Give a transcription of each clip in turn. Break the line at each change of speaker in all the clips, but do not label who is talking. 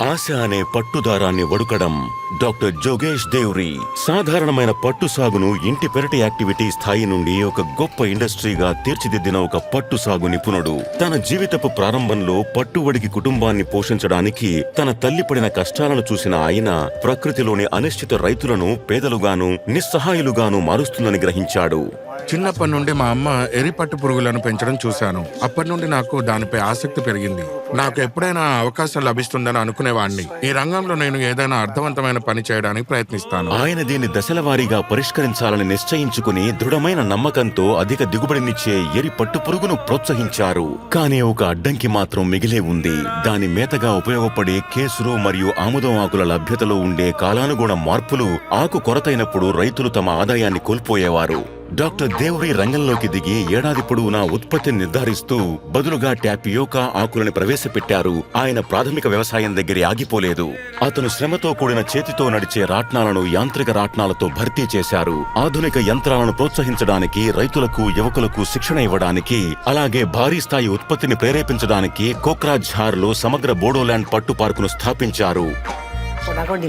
ఆశ అనే పట్టుదారాన్ని వడుకడం. డాక్టర్ జోగేష్ దేవ్రీ సాధారణమైన పట్టు సాగును ఇంటి పెరటి యాక్టివిటీ స్థాయి నుండి ఒక గొప్ప ఇండస్ట్రీగా తీర్చిదిద్దిన ఒక పట్టు సాగు నిపుణుడు. తన జీవితపు ప్రారంభంలో పట్టువడికి కుటుంబాన్ని పోషించడానికి తన తల్లి పడిన కష్టాలను చూసిన ఆయన ప్రకృతిలోని అనిశ్చిత రైతులను పేదలుగాను నిస్సహాయులుగాను మారుస్తుందని గ్రహించాడు.
చిన్నప్పటి నుండి మా అమ్మ ఎరిపట్టు పురుగులను పెంచడం చూశాను. అప్పటి నుండి నాకు దానిపై ఆసక్తి పెరిగింది. నాకు ఎప్పుడైనా అవకాశం లభిస్తుందని అనుకునేవాడిని. ఈ రంగంలో నేను ఏదైనా అర్థవంతమైన పని చేయడానికి ప్రయత్నిస్తాను.
ఆయన దీన్ని దశల వారీగా పరిష్కరించాలని నిశ్చయించుకుని దృఢమైన నమ్మకంతో అధిక దిగుబడినిచ్చే ఎరి పట్టు పురుగును ప్రోత్సహించారు. కానీ ఒక అడ్డంకి మాత్రం మిగిలే ఉంది. దాని మేతగా ఉపయోగపడే కేసురు మరియు ఆముదం ఆకుల లభ్యతలో ఉండే కాలానుగుణ మార్పులు ఆకు కొరతైనప్పుడు రైతులు తమ ఆదాయాన్ని కోల్పోయేవారు. డాక్టర్ దేవ్రీ రంగంలోకి దిగి ఏడాది పొడవునా ఉత్పత్తిని నిర్ధారిస్తూ బదులుగా టాపియోకా ఆకులను ప్రవేశపెట్టారు. ఆయన ప్రాథమిక వ్యవసాయం దగ్గర ఆగిపోలేదు. అతను శ్రమతో కూడిన చేతితో నడిచే రాట్నాలను యాంత్రిక రాట్నాలతో భర్తీ చేశారు. ఆధునిక యంత్రాలను ప్రోత్సహించడానికి, రైతులకు యువకులకు శిక్షణ ఇవ్వడానికి, అలాగే భారీ స్థాయి ఉత్పత్తిని ప్రేరేపించడానికి కోక్రాఝార్లో సమగ్ర బోడోల్యాండ్ పట్టు పార్కును స్థాపించారు.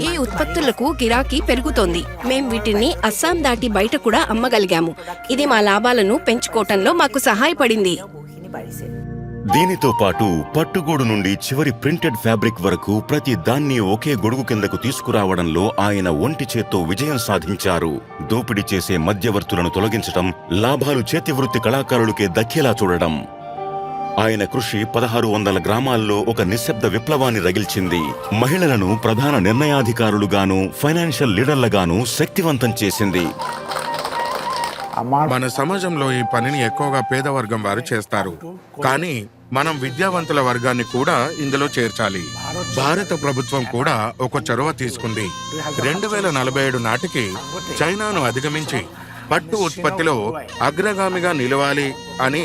ఈ ఉత్పత్తులకు గిరాకీ పెరుగుతోంది. మేం వీటిని అస్సాం దాటి బయట కూడా అమ్మగలిగాము. ఇది మా లాభాలను పెంచుకోవటంలో మాకు సహాయపడింది.
దీనితో పాటు పట్టుగూడు నుండి చివరి ప్రింటెడ్ ఫ్యాబ్రిక్ వరకు ప్రతి దాన్ని ఒకే గొడుగు కిందకు తీసుకురావడంలో ఆయన ఒంటి చేత్తో విజయం సాధించారు. దోపిడీ చేసే మధ్యవర్తులను తొలగించటం, లాభాలు చేతివృత్తి కళాకారులకే దక్కేలా చూడడం. ఆయన కృషి 1600 గ్రామాల్లో ఒక నిశ్శబ్ద విప్లవాన్ని రగిల్చింది. మహిళలను ప్రధాన నిర్ణయాధికారులుగాను, ఫైనాన్షియల్ లీడర్లుగాను శక్తివంతం చేసింది.
మన సమాజంలో ఈ పనిని ఎక్కువగా పేదవర్గం వారు చేస్తారు. కానీ మనం విద్యావంతుల వర్గాన్ని కూడా ఇందులో చేర్చాలి. భారత ప్రభుత్వం కూడా ఒక చొరవ తీసుకుంది. 2047 నాటికి చైనాను అధిగమించి పట్టు ఉత్పత్తిలో అగ్రగామిగా నిలవాలి అని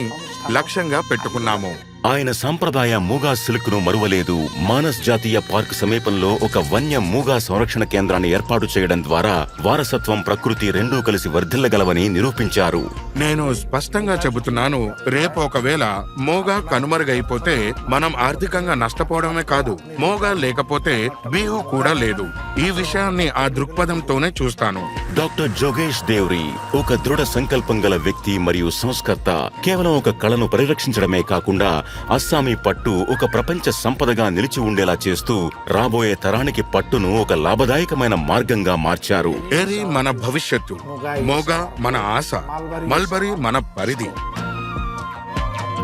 లక్ష్యంగా పెట్టుకున్నాము.
ఆయన సంప్రదాయ మూగా సిల్క్ ను మరువలేదు. మానస్ జాతీయ పార్క్ సమీపంలో ఒక వన్య మూగా సంరక్షణ కేంద్రాన్ని ఏర్పాటు చేయడం ద్వారా వారసత్వం, ప్రకృతి రెండూ కలిసి వర్ధిల్లగలవని నిరూపించారు.
నేను స్పష్టంగా చెబుతున్నాను, రేపు ఒకవేళ మోగా కనుమరుగైపోతే మనం ఆర్థికంగా నష్టపోవడమే కాదు, మోగా లేకపోతే బీహు కూడా లేదు. ఈ విషయాన్ని ఆ దృక్పథంతోనే చూస్తాను.
డాక్టర్ జోగేష్ దేవ్రీ ఒక దృఢ సంకల్పం గల వ్యక్తి మరియు సంస్కర్త. కేవలం ఒక కళను పరిరక్షించడమే కాకుండా అస్సామీ పట్టు ఒక ప్రపంచ సంపదగా నిలిచి ఉండేలా చేస్తూ రాబోయే తరానికి పట్టును ఒక లాభదాయకమైన మార్గంగా మార్చారు.
ఎరి మన భవిష్యత్తు, మోగా మన ఆశ, మల్బరీ మన పరిధి.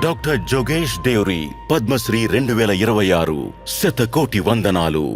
డాక్టర్ జోగేష్ దేవ్రీ, పద్మశ్రీ 2026. శతకోటి వందనాలు.